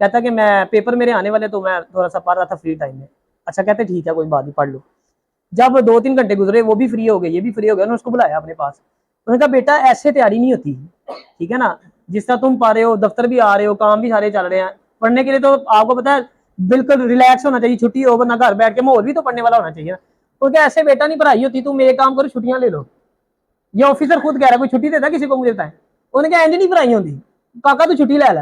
کہتا کہ میں پیپر میرے آنے والے تو میں تھوڑا سا پڑھ رہا تھا فری ٹائم میں. اچھا کہتے ٹھیک ہے کوئی بات نہیں پڑھ لو. جب 2-3 گھنٹے گزرے وہ بھی فری ہو گئے یہ بھی فری ہو گیا, انہوں نے اس کو بلایا اپنے پاس. انہوں نے کہا بیٹا ایسے تیاری نہیں ہوتی, ٹھیک ہے نا, جس طرح تم پا رہے ہو, دفتر بھی آ رہے ہو, کام بھی سارے چل رہے ہیں, پڑھنے کے لیے تو آپ کو پتا ہے بالکل ریلیکس ہونا چاہیے, چھٹی ہو ورنہ گھر بیٹھ کے ماحول بھی تو پڑھنے والا ہونا چاہیے. تو کیا ایسے بیٹا نہیں پڑھائی ہوتی, تم ایک کام کرو چھٹیاں لے لو. یہ آفیسر خود کہہ رہا ہے کوئی چھٹی دیتا کسی کو مجھے بتائیں. انہوں نے کہا اینج نہیں پڑھائی ہوتی, کاکا تو چھٹی لے لے.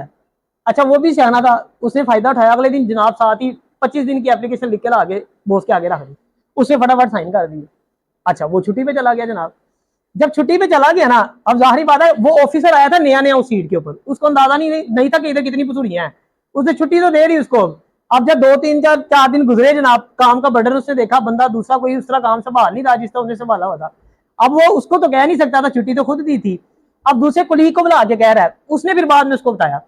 اچھا وہ بھی سیانا تھا, اس نے فائدہ اٹھایا, اگلے دن جناب ساتھ ہی 25 دن کی اپلیکیشن لکھ کے لا کے بوس کے آگے رکھ دی, اس نے فٹافٹ سائن کر دی. اچھا وہ چھٹی پہ چلا گیا جناب. جب چھٹی پہ چلا گیا نا, اب ظاہری بات ہے وہ آفیسر آیا تھا نیا نیا اس سیٹ کے اوپر, اس کو اندازہ نہیں تھا کہ ادھر کتنی پسوڑیاں ہیں, اس نے چھٹی تو دے رہی اس کو. اب جب 2-3-4 دن گزرے جناب, کام کا برڈن اس نے دیکھا بندہ دوسرا کوئی اس طرح کام سنبھال نہیں رہا جس طرح اس نے سنبھالا ہوا تھا. اب وہ اس کو تو کہہ نہیں سکتا تھا, چھٹی تو خود دی تھی. اب دوسرے کلیگ کو بلا کے کہہ رہا ہے, اس نے پھر بعد میں اس کو بتایا,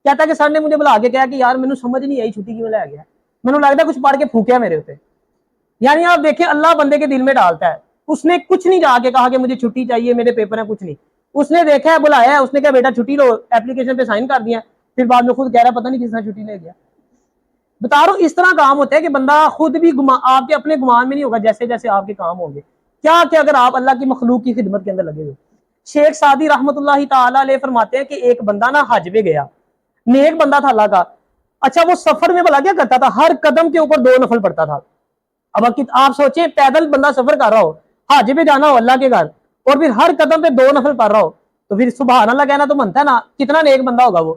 کہتا ہے کہ سر نے مجھے بلا کے کہا کہ یار مینوں سمجھ نہیں آئی چھٹی کیوں لے گیا, مینوں لگتا ہے کچھ پڑھ کے پھونکیا میرے اوپر. یعنی آپ دیکھیں اللہ بندے کے دل میں ڈالتا ہے. اس نے کچھ نہیں جا کے کہا کہ مجھے چھٹی چاہیے میرے پیپر ہیں, کچھ نہیں. اس نے دیکھا ہے, بلایا ہے, اس نے کہا بیٹا چھٹی لو, اپلیکیشن پہ سائن کر دیا, پھر بعد میں خود کہہ رہا ہے پتہ نہیں کس طرح چھٹی لے گیا. بتا رہا ہوں اس طرح کام ہوتا ہے کہ بندہ خود بھی آپ کے اپنے گمان میں نہیں ہوگا جیسے جیسے آپ کے کام ہوں گے. کیا کہ اگر آپ اللہ کی مخلوق کی خدمت کے اندر لگے ہوئے. شیخ سعدی رحمت اللہ تعالی علیہ فرماتے ہیں کہ ایک بندہ نا حج پہ گیا, نیک بندہ تھا اللہ کا. اچھا وہ سفر میں بھلا کیا کرتا تھا, ہر قدم کے اوپر 2 نفل پڑھتا تھا. اب آپ سوچیں پیدل بندہ سفر کر رہا ہو, حج پہ جانا ہو اللہ کے گھر, اور پھر ہر قدم پہ 2 نفل پڑھ رہا ہو, تو پھر سبحان اللہ کہنا تو بنتا ہے نا, کتنا نیک بندہ ہوگا وہ.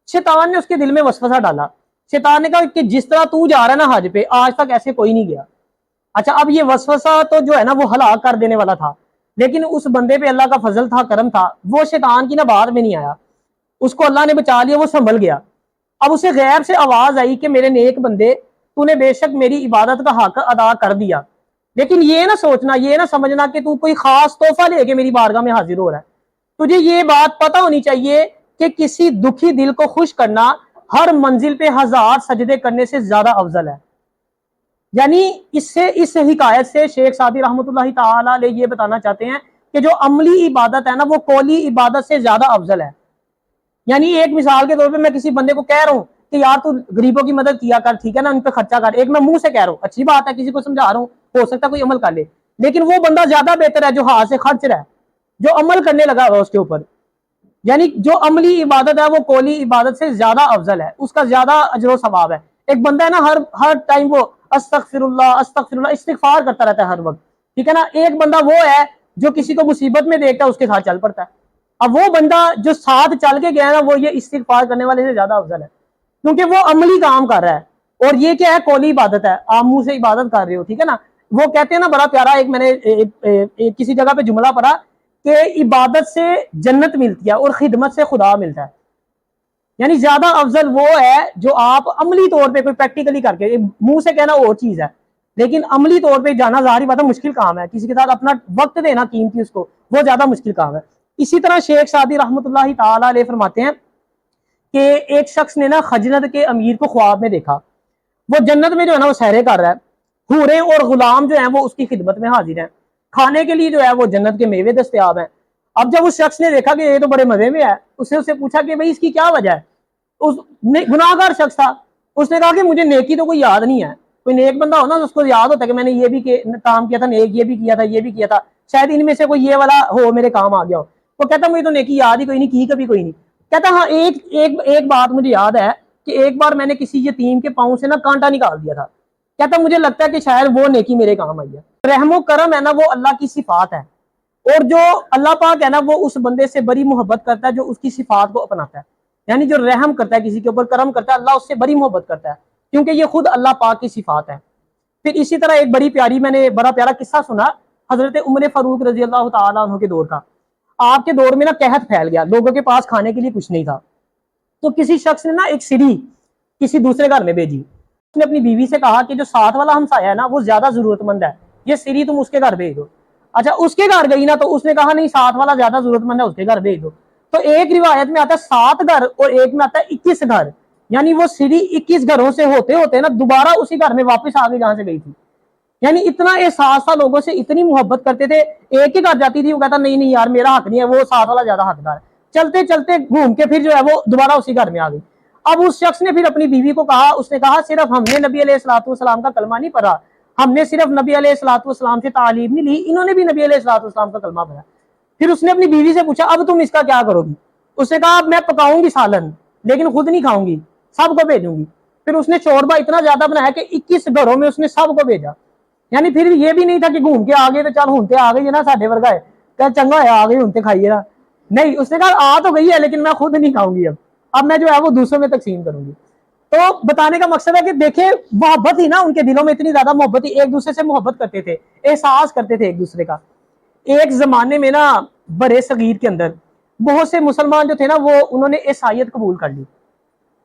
شیطان نے اس کے دل میں وسوسہ ڈالا. شیطان نے کہا کہ جس طرح تو جا رہا ہے نا حج پہ, آج تک ایسے کوئی نہیں گیا. اچھا اب یہ وسوسہ تو جو ہے نا وہ ہلاک کر دینے والا تھا, لیکن اس بندے پہ اللہ کا فضل تھا, کرم تھا, وہ شیطان کی نا بات میں نہیں آیا, اس کو اللہ نے بچا لیا, وہ سنبھل گیا. اب اسے غیب سے آواز آئی کہ میرے نیک بندے, تو نے بے شک میری عبادت کا حق ادا کر دیا, لیکن یہ نہ سوچنا, یہ نہ سمجھنا کہ تو کوئی خاص تحفہ لے کے میری بارگاہ میں حاضر ہو رہا ہے. تجھے یہ بات پتہ ہونی چاہیے کہ کسی دکھی دل کو خوش کرنا ہر منزل پہ 1000 سجدے کرنے سے زیادہ افضل ہے. یعنی اس حکایت سے شیخ سعدی رحمت اللہ تعالی علیہ یہ بتانا چاہتے ہیں کہ جو عملی عبادت ہے نا وہ قولی عبادت سے زیادہ افضل ہے. یعنی ایک مثال کے طور پہ میں کسی بندے کو کہہ رہا ہوں کہ یار تو غریبوں کی مدد کیا کر, ٹھیک ہے نا, ان پہ خرچہ کر, ایک میں منہ سے کہہ رہا ہوں, اچھی بات ہے, کسی کو سمجھا رہا ہوں, ہو سکتا ہے کوئی عمل کر لے, لیکن وہ بندہ زیادہ بہتر ہے جو ہاتھ سے خرچ رہا ہے, جو عمل کرنے لگا ہوا اس کے اوپر. یعنی جو عملی عبادت ہے وہ قولی عبادت سے زیادہ افضل ہے, اس کا زیادہ اجر و ثواب ہے. ایک بندہ ہے نا ہر ٹائم وہ استغفر اللہ استغفار کرتا رہتا ہے ہر وقت, ٹھیک ہے نا. ایک بندہ وہ ہے جو کسی کو مصیبت میں دیکھتا ہے اس کے ساتھ چل پڑتا ہے. اب وہ بندہ جو ساتھ چل کے گیا ہے نا وہ یہ استغفار کرنے والے سے زیادہ افضل ہے, کیونکہ وہ عملی کام کر رہا ہے. اور یہ کیا ہے, قولی عبادت ہے, آپ منہ سے عبادت کر رہے ہو, ٹھیک ہے نا. وہ کہتے ہیں نا بڑا پیارا, ایک میں نے کسی جگہ پہ جملہ پڑھا کہ عبادت سے جنت ملتی ہے اور خدمت سے خدا ملتا ہے. یعنی زیادہ افضل وہ ہے جو آپ عملی طور پہ کوئی پریکٹیکلی کر کے, منہ سے کہنا اور چیز ہے, لیکن عملی طور پہ جانا ظاہری بات ہے مشکل کام ہے, کسی کے ساتھ اپنا وقت دینا قیمتی اس کو, وہ زیادہ مشکل کام ہے. اسی طرح شیخ سعدی رحمت اللہ تعالی علیہ فرماتے ہیں کہ ایک شخص نے نا خجلت کے امیر کو خواب میں دیکھا, وہ جنت میں جو ہے نا وہ سیرے کر رہا ہے, حوریں اور غلام جو ہیں وہ اس کی خدمت میں حاضر ہیں, کھانے کے لیے جو ہے وہ جنت کے میوے دستیاب ہیں. اب جب اس شخص نے دیکھا کہ یہ تو بڑے مزے میں ہے, اس سے پوچھا کہ بھائی اس کی کیا وجہ ہے. اس گناہگار شخص تھا, اس نے کہا کہ مجھے نیکی تو کوئی یاد نہیں ہے. کوئی نیک بندہ ہو نا اس کو یاد ہوتا ہے کہ میں نے یہ بھی کام کیا تھا, نیک یہ بھی کیا تھا, یہ بھی کیا تھا, شاید ان میں سے کوئی یہ والا ہو میرے کام آ گیا ہو. وہ کہتا مجھے تو نیکی یاد ہی کوئی نہیں کی, کبھی کوئی نہیں. کہتا ہاں ایک بات مجھے یاد ہے کہ ایک بار میں نے کسی یتیم کے پاؤں سے نا کانٹا نکال دیا تھا. کہتا مجھے لگتا ہے کہ شاید وہ نیکی میرے کام آئی ہے. رحم و کرم ہے نا وہ اللہ کی صفات ہے, اور جو اللہ پاک ہے نا وہ اس بندے سے بڑی محبت کرتا ہے جو اس کی صفات کو اپناتا ہے. یعنی جو رحم کرتا ہے کسی کے اوپر, کرم کرتا ہے, اللہ اس سے بڑی محبت کرتا ہے, کیونکہ یہ خود اللہ پاک کی صفات ہے. پھر اسی طرح ایک بڑی پیاری, میں نے بڑا پیارا قصہ سنا حضرت عمر فاروق رضی اللہ تعالیٰ عنہ کے دور کا. آپ کے دور میں نا قحط پھیل گیا, لوگوں کے پاس کھانے کے لیے کچھ نہیں تھا. تو کسی شخص نے نا ایک سری کسی دوسرے گھر میں بھیجی. اس نے اپنی بیوی سے کہا کہ جو ساتھ والا ہمسایہ ہے نا وہ زیادہ ضرورت مند ہے, یہ سری تم اس کے گھر بھیج دو. اچھا اس کے گھر گئی نا تو اس نے کہا نہیں ساتھ والا زیادہ ضرورت مند ہے, اس کے گھر بھیج دو. تو ایک روایت میں آتا ہے 7 گھر اور ایک میں آتا ہے 21 گھر, یعنی وہ سری 21 گھروں سے ہوتے ہوتے نا دوبارہ اسی گھر میں واپس آ گئی جہاں سے گئی تھی. یعنی اتنا احساس تھا, لوگوں سے اتنی محبت کرتے تھے. ایک ہی گھر جاتی تھی, وہ کہتا نہیں یار میرا حق نہیں ہے, وہ ساتھ والا زیادہ حقدار ہے. چلتے چلتے گھوم کے پھر جو ہے وہ دوبارہ اسی گھر میں آ گئی. اب اس شخص نے پھر اپنی بیوی کو کہا, اس نے کہا صرف ہم نے نبی علیہ الصلوۃ والسلام کا کلمہ نہیں پڑھا, ہم نے صرف نبی علیہ الصلوۃ والسلام سے تعلیم نہیں لی, انہوں نے بھی نبی علیہ الصلوۃ والسلام کا کلمہ پڑھا. پھر اس نے اپنی بیوی سے پوچھا اب تم اس کا کیا کرو گی؟ اس نے کہا اب میں پکاؤں گی سالن, لیکن خود نہیں کھاؤں گی, سب کو بھیجوں گی. پھر اس نے شوربہ اتنا زیادہ بنایا کہ 21 گھروں میں اس نے سب کو بھیجا. یعنی پھر یہ بھی نہیں تھا کہ گھوم کے آگے تو چل ہونتے آ گئی نا ساڈے ورگا ہے, کہ چنگا ہے آ گئی ہونتے کھائیے نا. نہیں, اس نے کہا آ تو گئی ہے لیکن میں خود نہیں کھاؤں گی, اب میں جو ہے وہ دوسروں میں تقسیم کروں گی. تو بتانے کا مقصد ہے کہ دیکھیں محبت ہی نا, ان کے دلوں میں اتنی زیادہ محبت ہی, ایک دوسرے سے محبت کرتے تھے, احساس کرتے تھے ایک دوسرے کا. ایک زمانے میں نا برے صغیر کے اندر بہت سے مسلمان جو تھے نا وہ انہوں نے عیسائیت قبول کر لی.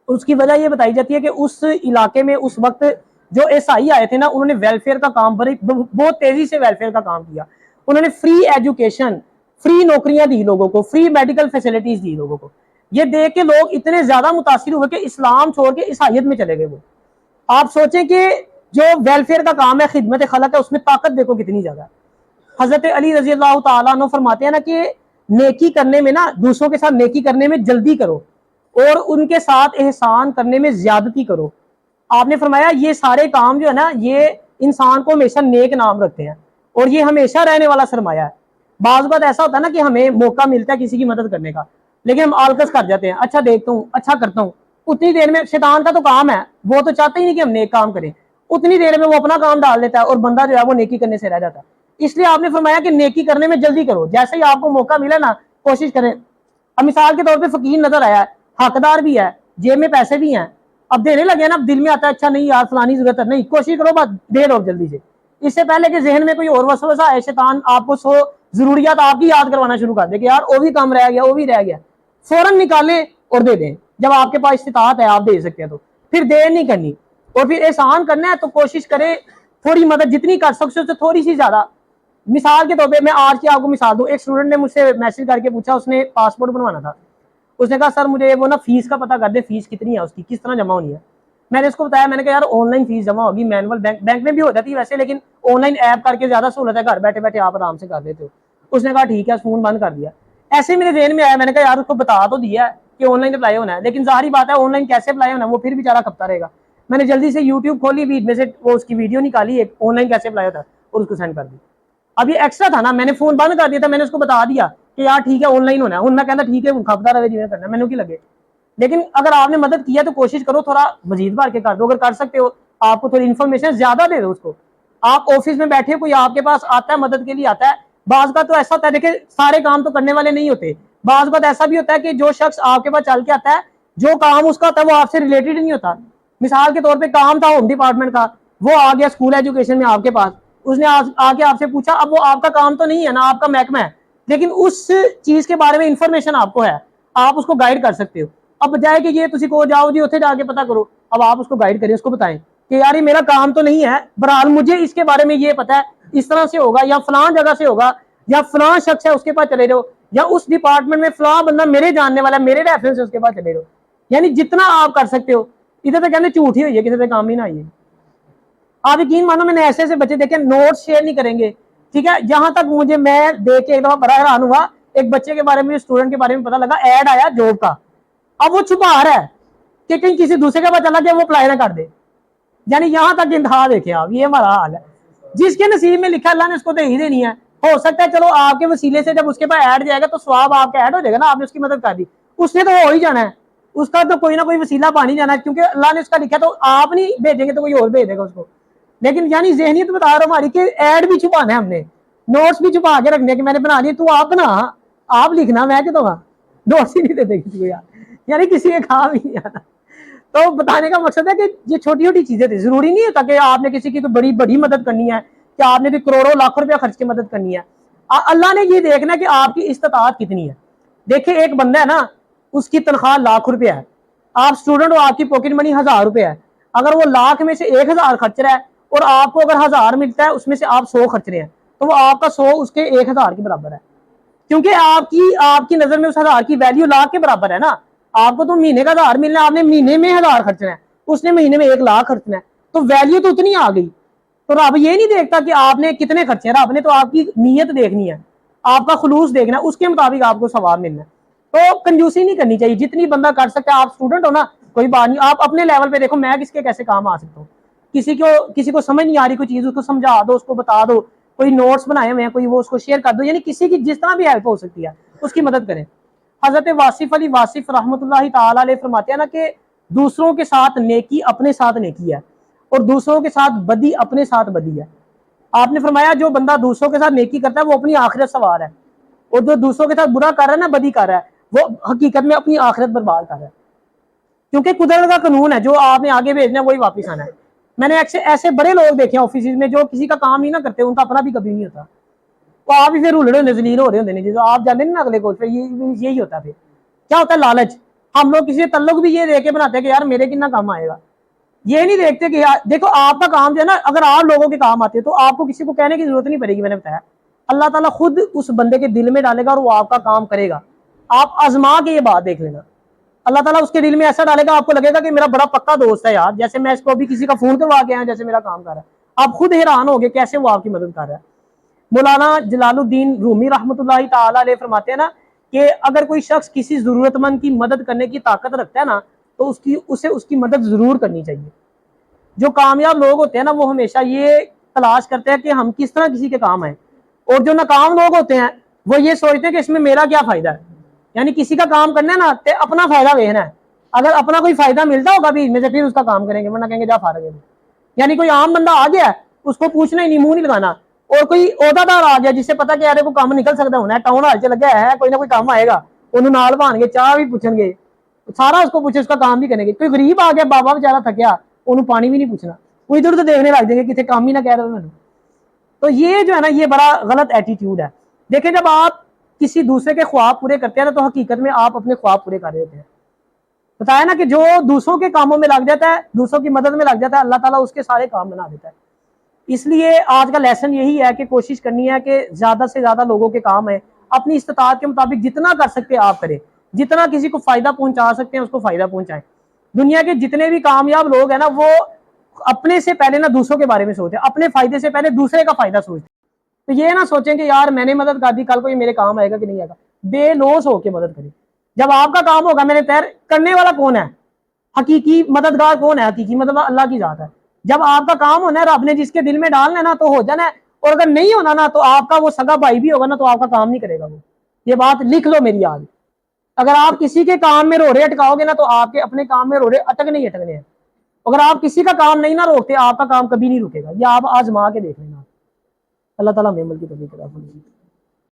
اس کی وجہ یہ بتائی جاتی ہے کہ اس علاقے میں اس وقت جو عیسائی آئے تھے نا انہوں نے ویلفیئر کا کام بہت تیزی سے ویلفیئر کا کام کیا. انہوں نے فری ایجوکیشن, فری نوکریاں دی لوگوں کو, فری میڈیکل فیسلٹیز دی لوگوں کو. یہ دیکھ کے لوگ اتنے زیادہ متاثر ہوئے کہ اسلام چھوڑ کے عیسائیت میں چلے گئے. وہ آپ سوچیں کہ جو ویلفیئر کا کام ہے, خدمت خلق ہے, اس میں طاقت دیکھو کتنی زیادہ. حضرت علی رضی اللہ تعالیٰ عنہ فرماتے ہیں نا کہ نیکی کرنے میں نا, دوسروں کے ساتھ نیکی کرنے میں جلدی کرو اور ان کے ساتھ احسان کرنے میں زیادتی کرو. آپ نے فرمایا یہ سارے کام جو ہے نا یہ انسان کو ہمیشہ نیک نام رکھتے ہیں اور یہ ہمیشہ رہنے والا سرمایہ ہے. بعض بات ایسا ہوتا ہے نا کہ ہمیں موقع ملتا ہے کسی کی مدد کرنے کا, لیکن ہم آلکس کر جاتے ہیں, اچھا دیکھتا ہوں, اچھا کرتا ہوں. اتنی دیر میں شیطان کا تو کام ہے, وہ تو چاہتا ہی نہیں کہ ہم نیک کام کریں, اتنی دیر میں وہ اپنا کام ڈال دیتا ہے اور بندہ جو ہے وہ نیکی کرنے سے رہ جاتا ہے. اس لیے آپ نے فرمایا کہ نیکی کرنے میں جلدی کرو, جیسے ہی آپ کو موقع ملا نا کوشش کریں. اب مثال کے طور پہ فقیر نظر آیا ہے, حقدار بھی ہے, جیب میں پیسے بھی ہیں, اب دینے لگے نا, اب دل میں آتا ہے اچھا نہیں یار فلانی ضرورت ہے, نہیں, کوشش کرو بس دے دو جلدی سے, اس سے پہلے کہ ذہن میں کوئی اور وسوسہ آئے, شیطان آپ کو 100 ضروریات آپ کی یاد کروانا شروع کر دے کہ یار وہ بھی کام رہ گیا, وہ بھی رہ گیا. فوراً نکالیں اور دے دیں, جب آپ کے پاس استطاعت ہے آپ دے سکتے ہیں تو. پھر دیر نہیں کرنی, اور پھر احسان کرنا ہے تو کوشش کریں تھوڑی مدد جتنی کر سکتے ہو تھوڑی سی زیادہ. مثال کے طور پہ میں آج کی آپ کو مثال دوں, ایک اسٹوڈنٹ نے مجھ سے میسج کر کے پوچھا, اس نے پاسپورٹ بنوانا تھا. اس نے کہا سر مجھے وہ نا فیس کا پتہ کر دے, فیس کتنی ہے اس کی, کس طرح جمع ہونی ہے. میں نے اس کو بتایا, میں نے کہا یار آن لائن فیس جمع ہوگی, مینول بینک میں بھی ہو جاتی ہے ویسے, لیکن آن لائن ایپ کر کے زیادہ سہولت ہے, گھر بیٹھے بیٹھے آپ آرام سے کر دیتے ہو. اس نے کہا ٹھیک ہے, فون بند کر دیا. ایسے میرے ذہن میں آیا, میں نے کہا یار اس کو بتا تو دیا ہے کہ آن لائن اپلائی ہونا ہے, لیکن ظاہری بات ہے آن لائن کیسے اپلائی ہونا ہے, وہ پھر بیچارہ کھپتا رہے گا. میں نے جلدی سے یوٹیوب کھولی, بھی میں سے وہ اس کی ویڈیو نکالی ایک, آن لائن کیسے اپلائی ہوتا ہے, اور اس کو سینڈ کر دی. اب یہ ایکسٹرا تھا نا, میں نے فون بند کر دیا تھا, میں نے اس کو بتا دیا کہ یار ٹھیک ہے آن لائن ہونا ہے. ان میں کہنا ٹھیک ہے کھپتا رہے جی کرنا, مینوں کی لگے. لیکن اگر آپ نے مدد کیا تو کوشش کرو تھوڑا مزید بھر کے کر دو, اگر کر سکتے ہو آپ کو تھوڑی انفارمیشن زیادہ دے دو اس کو. آپ آفس میں بیٹھے, کوئی آپ کے پاس آتا ہے مدد کے لیے آتا ہے, بعض کا تو ایسا ہوتا ہے دیکھیں سارے کام تو کرنے والے نہیں ہوتے, بعض بات ایسا بھی ہوتا ہے کہ جو شخص آپ کے پاس چل کے آتا ہے جو کام اس کا ہوتا ہے وہ آپ سے ریلیٹڈ نہیں ہوتا. مثال کے طور پہ کام تھا ہوم ڈپارٹمنٹ کا, وہ آ گیا اسکول ایجوکیشن میں آپ کے پاس, اس نے آ کے آپ سے پوچھا, اب وہ آپ کا کام تو نہیں ہے نا, آپ کا محکمہ ہے, لیکن اس چیز کے بارے میں انفارمیشن آپ کو ہے, آپ اس کو گائیڈ کر سکتے ہو. اب بجائے کہ یہ تسی کو جاؤ جی اتنے جا کے پتا کرو, اب آپ اس کو گائیڈ کریں, اس کو بتائیں کہ یار یہ میرا کام تو نہیں ہے, بہرحال مجھے اس کے بارے میں یہ پتا ہے, اس طرح سے ہوگا, یا فلاں جگہ سے ہوگا, یا فلاں شخص ہے اس کے پاس چلے جاؤ, یا اس ڈپارٹمنٹ میں فلاں بندہ میرے جاننے والا ہے, میرے ریفرنس سے اس کے پاس چلے جاؤ. یعنی جتنا آپ کر سکتے ہو. ادھر تو کہتے جھوٹ ہی ہوئی ہے, کسی سے کام ہی نہ آئیے. آپ یقین مانو میں نے ایسے ایسے بچے دیکھے نوٹس شیئر نہیں کریں گے, ٹھیک ہے, جہاں تک مجھے میں دیکھ کے ایک دفعہ بڑا حیران ہوا, ایک بچے کے بارے میں, اسٹوڈنٹ کے بارے میں پتا لگا, ایڈ آیا جاب کا, اب وہ چھپا رہا ہے کہ کہیں کسی دوسرے کا پتا چلا کہ وہ اپلائی نہ کر دے. یعنی یہاں تک انتہا دیکھیں آپ, یہ ہمارا حال ہے. جس کے نصیب میں لکھا اللہ نے اس کو دے ہی دینی ہے. ہو سکتا ہے چلو آپ کے وسیلے سے جب اس کے پاس ایڈ جائے گا تو ثواب آپ کا ایڈ ہو جائے گا نا, آپ نے اس کی مدد کر دی, اس نے تو ہو ہی جانا ہے, اس کا تو کوئی نہ کوئی وسیلہ پانی جانا ہے, کیونکہ اللہ نے اس کا لکھا, تو آپ نہیں بھیجیں گے تو کوئی اور بھیج دے گا اس کو. لیکن یعنی ذہنیت بتا رہا ہوں ہماری کہ ایڈ بھی چھپانا ہے ہم نے, نوٹس بھی چھپا کے رکھنے کہ میں نے بنا لیے, تو آپ بنا, آپ لکھنا, میں کہتا ہوں نوٹس ہی نہیں دیتے کسی کو یار, یعنی کسی کے کام ہی نہیں آتا. تو بتانے کا مقصد ہے کہ یہ چھوٹی چھوٹی چیزیں تھیں, ضروری نہیں ہوتا کہ آپ نے کسی کی کوئی بڑی بڑی مدد کرنی ہے, کہ آپ نے بھی کروڑوں لاکھوں روپیہ خرچ کے مدد کرنی ہے. اللہ نے یہ دیکھنا کہ آپ کی استطاعت کتنی ہے. دیکھیں ایک بندہ ہے نا, اس کی تنخواہ ₹1,00,000 ہے, آپ اسٹوڈنٹ ہو, آپ کی پاکٹ منی ₹1,000 ہے, اگر وہ 1,00,000 میں سے 1,000 خرچ رہا ہے اور آپ کو اگر 1,000 ملتا ہے اس میں سے آپ 100 خرچ رہے ہیں, تو وہ آپ کا 100 اس کے 1,000 کے برابر ہے, کیونکہ آپ کی نظر میں اس 1,000 کی ویلیو لاکھ کے برابر ہے نا. آپ کو تو مہینے کا 1,000 ملنا ہے, آپ نے مہینے میں 1,000 خرچنا ہے, اس نے مہینے میں 1,00,000 خرچنا ہے, تو ویلیو تو اتنی آ گئی. تو رب یہ نہیں دیکھتا کہ آپ نے کتنے خرچے ہیں, رب نے تو آپ کی نیت دیکھنی ہے, آپ کا خلوص دیکھنا ہے, اس کے مطابق آپ کو ثواب ملنا ہے. تو کنجوسی نہیں کرنی چاہیے, جتنی بندہ کر سکتا ہے. آپ اسٹوڈنٹ ہو نا, کوئی بات نہیں, آپ اپنے لیول پہ دیکھو میں کس کے کیسے کام آ سکتا ہوں. کسی کو سمجھ نہیں آ رہی کوئی چیز, اس کو سمجھا دو, اس کو بتا دو, کوئی نوٹس بنائے ہوئے ہیں کوئی, وہ اس کو شیئر کر دو, یعنی کسی کی جس طرح بھی ہیلپ ہو سکتی ہے اس کی مدد کریں. حضرت واصف علی واصف رحمۃ اللہ تعالی علیہ فرماتے ہیں نا کہ دوسروں کے ساتھ نیکی اپنے ساتھ نیکی ہے, اور دوسروں کے ساتھ بدی اپنے ساتھ بدی ہے. آپ نے فرمایا جو بندہ دوسروں کے ساتھ نیکی کرتا ہے وہ اپنی آخرت سوار ہے, اور جو دوسروں کے ساتھ برا کر رہا ہے نا, بدی کر رہا ہے, وہ حقیقت میں اپنی آخرت برباد کر رہا ہے, کیونکہ قدرت کا قانون ہے جو آپ نے آگے بھیجنا ہے وہی واپس آنا ہے. میں نے ایسے بڑے لوگ دیکھے ہیں آفیسز میں جو کسی کا کام ہی نہ کرتے, ان کا اپنا بھی کبھی نہیں ہوتا, تو آپ ہی پھر الڑے ہونے ذلیل ہو رہے ہوتے ہیں, جو آپ جانے نا اگلے کو, پھر یہی ہوتا ہے. پھر کیا ہوتا ہے لالچ, ہم لوگ کسی تعلق بھی یہ دیکھ کے بناتے ہیں کہ یار میرے کتنا کام آئے گا, یہ نہیں دیکھتے کہ یار دیکھو آپ کا کام جو ہے نا, اگر آپ لوگوں کے کام آتے تو آپ کو کسی کو کہنے کی ضرورت نہیں پڑے گی. میں نے بتایا اللہ تعالیٰ خود اس بندے کے دل میں ڈالے گا اور وہ آپ کا کام کرے گا. آپ آزما کے یہ بات دیکھ لینا, اللہ تعالیٰ اس کے دل میں ایسا ڈالے گا, آپ کو لگے گا کہ میرا بڑا پکا دوست ہے یار, جیسے میں اس کو ابھی کسی کا فون کروا کے آیا جیسے میرا کام کر رہا ہے. آپ خود حیران ہوگے کیسے وہ آپ کی مدد کر رہا ہے. مولانا جلال الدین رومی رحمۃ اللہ تعالی علیہ فرماتے ہیں نا کہ اگر کوئی شخص کسی ضرورت مند کی مدد کرنے کی طاقت رکھتا ہے نا تو اسے اس کی مدد ضرور کرنی چاہیے. جو کامیاب لوگ ہوتے ہیں نا وہ ہمیشہ یہ تلاش کرتے ہیں کہ ہم کس طرح کسی کے کام آئیں, اور جو ناکام لوگ ہوتے ہیں وہ یہ سوچتے ہیں کہ اس میں میرا کیا فائدہ ہے. یعنی کسی کا کام کرنا ہے نا تے اپنا فائدہ دیکھنا ہے, اگر اپنا کوئی فائدہ ملتا ہوگا بھی میں سے پھر اس کا کام کریں گے, ورنہ کہیں گے جا فارغ ہے. یعنی کوئی عام بندہ آ گیا اس کو پوچھنا ہی نہیں, منہ نہیں لگانا, اور کوئی عہدہ دار آ گیا جس سے پتا کہ یار کو کام نکل سکتا ہونا ہے, ٹاؤن ہال چ لگا ہے, کوئی نہ کوئی کام آئے گا, انہوں نال بان گے, چاہ بھی پوچھیں گے, سارا اس کو پوچھے, اس کا کام بھی کریں گے. کوئی غریب آ گیا بابا بیچارہ تھکیا, انہوں پانی بھی نہیں پوچھنا, وہ ادھر ادھر دیکھنے لگ جائیں گے کتنے کام ہی نہ کہہ رہے انہوں. تو یہ جو ہے نا یہ بڑا غلط ایٹیٹیوڈ ہے. دیکھیں جب آپ کسی دوسرے کے خواب پورے کرتے ہیں نا تو حقیقت میں آپ اپنے خواب پورے کر رہے ہوتے ہیں. بتایا نا کہ جو دوسروں کے کاموں میں لگ جاتا ہے, دوسروں کی مدد میں لگ جاتا ہے, اللہ تعالیٰ اس کے سارے کام بنا دیتا ہے. اس لیے آج کا لیسن یہی ہے کہ کوشش کرنی ہے کہ زیادہ سے زیادہ لوگوں کے کام ہیں, اپنی استطاعت کے مطابق جتنا کر سکتے آپ کریں, جتنا کسی کو فائدہ پہنچا سکتے ہیں اس کو فائدہ پہنچائیں. دنیا کے جتنے بھی کامیاب لوگ ہیں نا وہ اپنے سے پہلے نا دوسروں کے بارے میں سوچتے ہیں, اپنے فائدے سے پہلے دوسرے کا فائدہ سوچتے ہیں. تو یہ نہ سوچیں کہ یار میں نے مدد کر دی, کل کو یہ میرے کام آئے گا کہ نہیں آئے گا. بے لوث ہو کے مدد کریں. جب آپ کا کام ہوگا میں نے تیر کرنے والا کون ہے, حقیقی مددگار کون ہے, حقیقی مدد اللہ کی ذات ہے. جب آپ کا کام ہونا ہے رب نے جس کے دل میں ڈالنا ہے نا تو ہو جانا ہے, اور اگر نہیں ہونا نا تو آپ کا وہ سگا بھائی بھی ہوگا نا تو آپ کا کام نہیں کرے گا. وہ یہ بات لکھ لو میری یاد. اگر آپ کسی کے کام میں روڑے اٹکاؤ گے نا تو آپ کے اپنے کام میں روڑے اٹکنے ہی اٹکنے ہیں. اگر آپ کسی کا کام نہیں نہ روکتے آپ کا کام کبھی نہیں رکے گا. یہ آپ آزما کے دیکھ لینا. اللہ تعالیٰ ہمیں عمل کی توفیق عطا فرمائے.